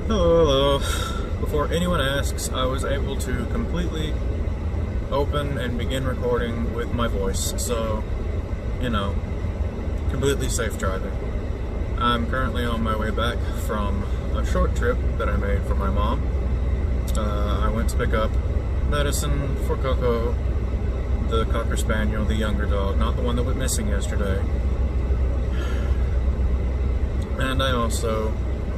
Hello, hello. Before anyone asks, I was able to completely open and begin recording with my voice, so, you know, completely safe driving. I'm currently on my way back from a short trip that I made for my mom. I went to pick up medicine for Coco, the Cocker Spaniel, the younger dog, not the one that went missing yesterday. And I also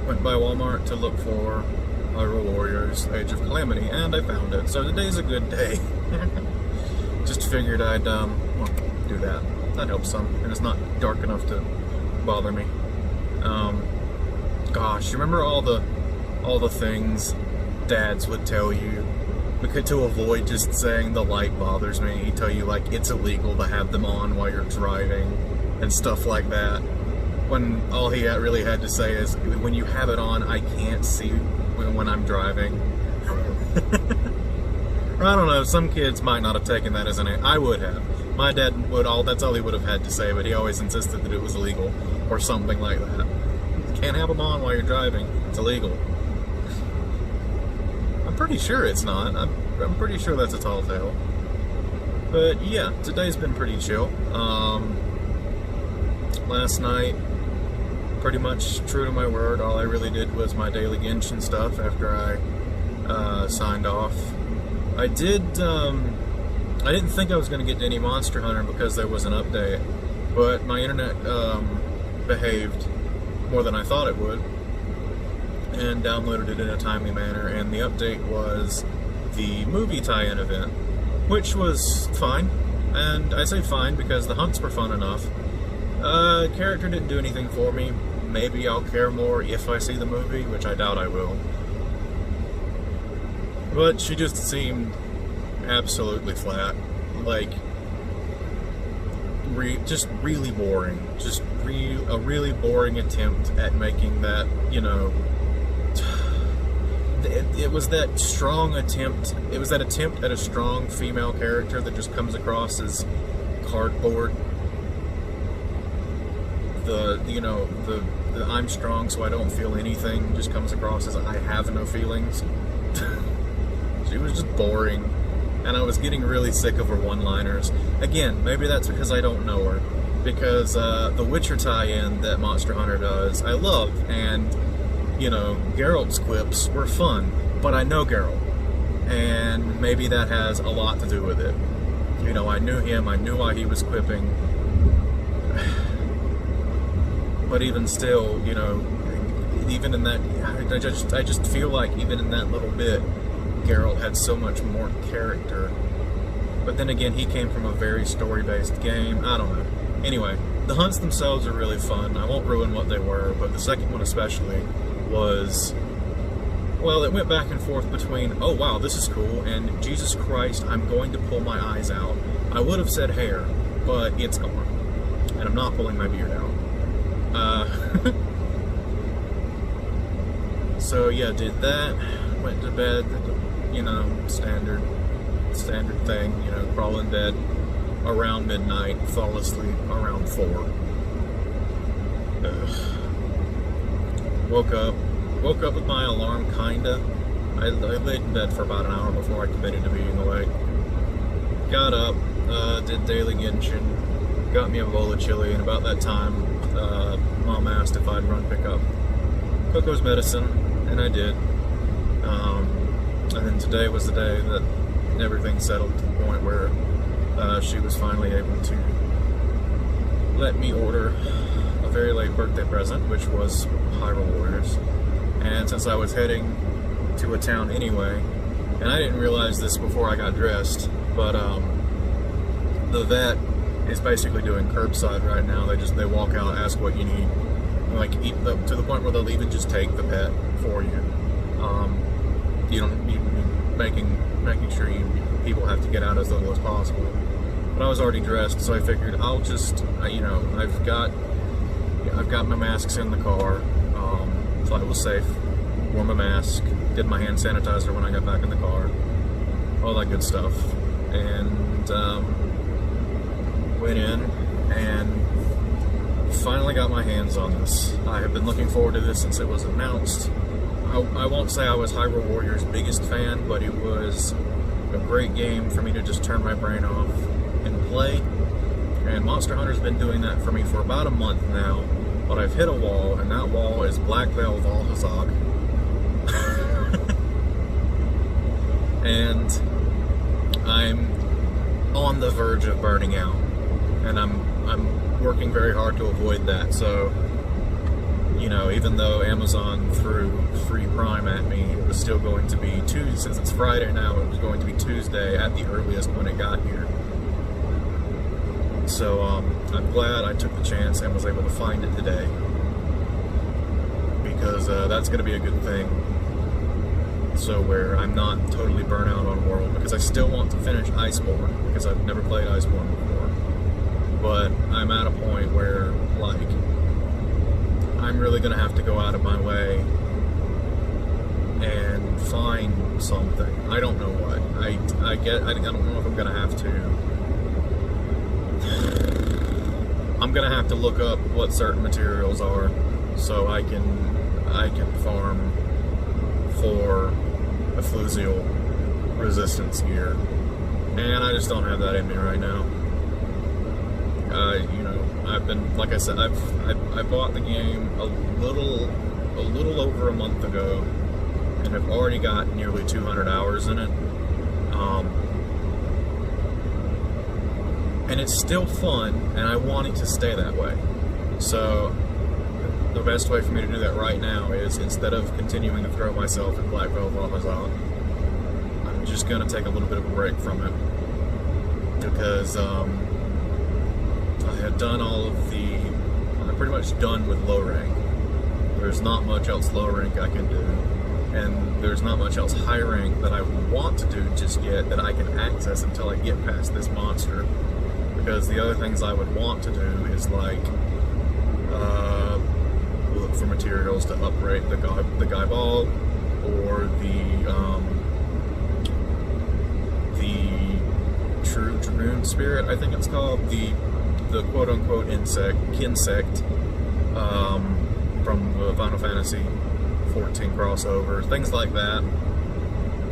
went by Walmart to look for Hyrule Warriors Age of Calamity, and I found it. So today's a good day. Just figured I'd well, do that. That helps some, and it's not dark enough to bother me. Gosh, you remember all the things dads would tell you because to avoid just saying the light bothers me? He'd tell you like it's illegal to have them on while you're driving and stuff like that. When all he really had to say is, when you have it on, I can't see when I'm driving. I don't know, some kids might not have taken that as I would have. My dad that's all he would have had to say, but he always insisted that it was illegal, or something like that. You can't have them on while you're driving, it's illegal. I'm pretty sure it's not, I'm pretty sure that's a tall tale. But yeah, today's been pretty chill. Last night, pretty much true to my word, all I really did was my daily Genshin stuff after I signed off. I didn't think I was going to get to any Monster Hunter because there was an update, but my internet behaved more than I thought it would, and downloaded it in a timely manner, and the update was the movie tie-in event, which was fine, and I say fine because the hunts were fun enough. Character didn't do anything for me. Maybe I'll care more if I see the movie, which I doubt I will. But she just seemed absolutely flat. Like, just really boring. Just a really boring attempt at making that, you know... It was that strong attempt... It was that attempt at a strong female character that just comes across as cardboard. The I'm strong so I don't feel anything just comes across as I have no feelings. She was just boring, and I was getting really sick of her one-liners. Again, maybe that's because I don't know her, because the Witcher tie-in that Monster Hunter does, I love, and, you know, Geralt's quips were fun, but I know Geralt, and maybe that has a lot to do with it. You know, I knew him, I knew why he was quipping. But even still, you know, even in that, I just feel like even in that little bit, Geralt had so much more character. But then again, he came from a very story-based game. I don't know. Anyway, the hunts themselves are really fun. I won't ruin what they were, but the second one especially was, well, it went back and forth between, oh wow, this is cool, and Jesus Christ, I'm going to pull my eyes out. I would have said hair, but it's gone. And I'm not pulling my beard out. So yeah, did that, went to bed, you know, standard thing, you know, crawl in bed around midnight, fall asleep around 4. Woke up with my alarm, kinda. I laid in bed for about an hour before I committed to being awake. Got up, did daily Genshin, got me a bowl of chili, and about that time, Mom asked if I'd run pick up Coco's medicine, and I did. And then today was the day that everything settled to the point where she was finally able to let me order a very late birthday present, which was Hyrule Warriors. And since I was heading to a town anyway, and I didn't realize this before I got dressed, but the vet is basically doing curbside right now. They walk out, ask what you need, like to the point where they'll even just take the pet for you. Making sure people have to get out as little as possible. But I was already dressed, so I figured I'll just, you know, I've got my masks in the car, so I was safe. Wore my mask, did my hand sanitizer when I got back in the car, all that good stuff, and went in and finally got my hands on this. I have been looking forward to this since it was announced. I won't say I was Hyrule Warriors' biggest fan, but it was a great game for me to just turn my brain off and play. And Monster Hunter's been doing that for me for about a month now, but I've hit a wall, and that wall is Black Veil Valhazak. And I'm on the verge of burning out, and I'm working very hard to avoid that. So, you know, even though Amazon threw free Prime at me, it was still going to be Tuesday. Since it's Friday now, it was going to be Tuesday at the earliest when it got here. So I'm glad I took the chance and was able to find it today, because that's going to be a good thing. So where I'm not totally burnt out on World, because I still want to finish Iceborne, because I've never played Iceborne before. But I'm at a point where, like, I'm really going to have to go out of my way and find something. I don't know what. I don't know if I'm going to have to. I'm going to have to look up what certain materials are so I can farm for Efflusial resistance gear, and I just don't have that in me right now. You know, I've been, like I said, I bought the game a little over a month ago, and I've already got nearly 200 hours in it. And it's still fun, and I want it to stay that way. So the best way for me to do that right now is, instead of continuing to throw myself in Black Veil Valhazak, I'm just going to take a little bit of a break from it, because I had done all of I'm pretty much done with low rank. There's not much else low rank I can do, and there's not much else high rank that I want to do just yet that I can access until I get past this monster. Because the other things I would want to do is, like, look for materials to upgrade the Gaibal, or the True Dragoon Spirit, I think it's called, the quote-unquote Kinsect from the Final Fantasy 14 crossover, things like that.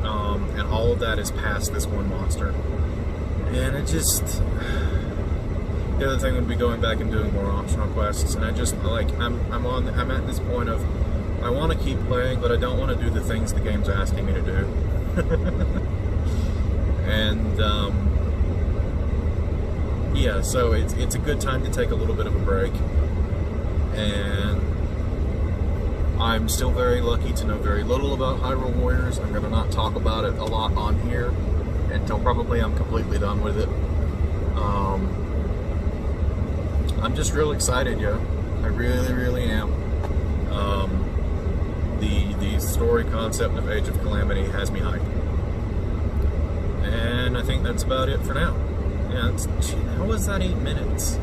And all of that is past this one monster. And it just... The other thing would be going back and doing more optional quests, and I just, like, I'm at this point of, I want to keep playing, but I don't want to do the things the game's asking me to do. And yeah, so it's a good time to take a little bit of a break, and I'm still very lucky to know very little about Hyrule Warriors. I'm going to not talk about it a lot on here until probably I'm completely done with it. I'm just real excited, yo. I really, really am. The story concept of Age of Calamity has me hyped. And I think that's about it for now. Yeah, how was that 8 minutes?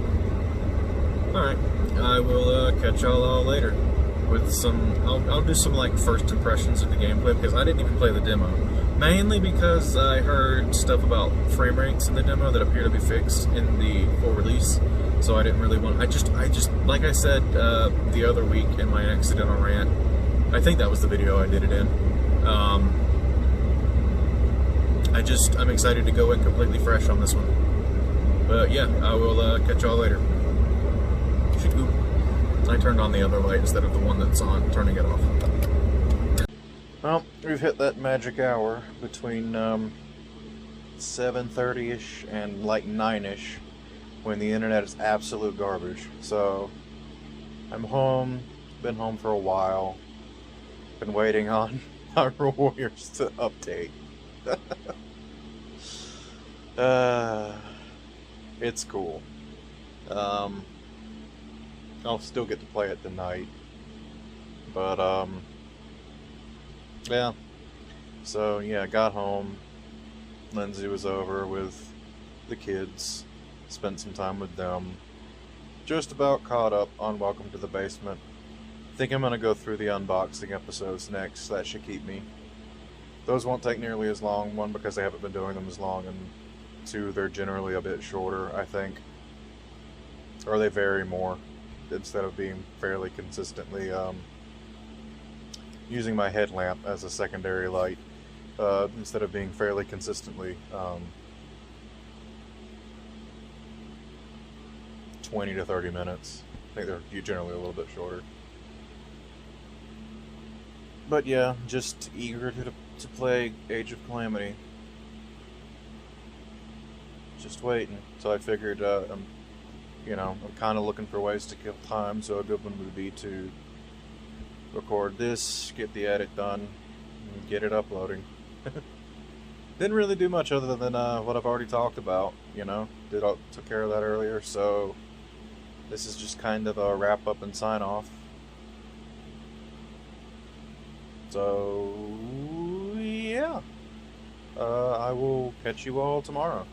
Alright, I will catch y'all all later with some, I'll do some, like, first impressions of the gameplay, because I didn't even play the demo. Mainly because I heard stuff about frame rates in the demo that appear to be fixed in the full release. So I didn't really want, I just, like I said the other week in my accidental rant, I think that was the video I did it in, I'm excited to go in completely fresh on this one. But yeah, I will catch y'all later. I turned on the other light instead of the one that's on, turning it off. Well, we've hit that magic hour between 7:30ish and like 9ish, when the internet is absolute garbage. So I'm home, been home for a while, been waiting on Hyrule Warriors to update. It's cool. I'll still get to play it tonight, but yeah. So yeah, got home, Lindsay was over with the kids, spent some time with them, just about caught up on Welcome to the Basement. Think I'm going to go through the unboxing episodes next. That should keep me. Those won't take nearly as long, one, because I haven't been doing them as long, and two, they're generally a bit shorter, I think. Or they vary more, instead of being fairly consistently using my headlamp as a secondary light instead of being fairly consistently 20 to 30 minutes. I think they're generally a little bit shorter. But yeah, just eager to play Age of Calamity. Just waiting. So I figured, I'm kind of looking for ways to kill time. So a good one would be to record this, get the edit done, and get it uploading. Didn't really do much other than what I've already talked about. Took care of that earlier. So this is just kind of a wrap up and sign off. So yeah, I will catch you all tomorrow.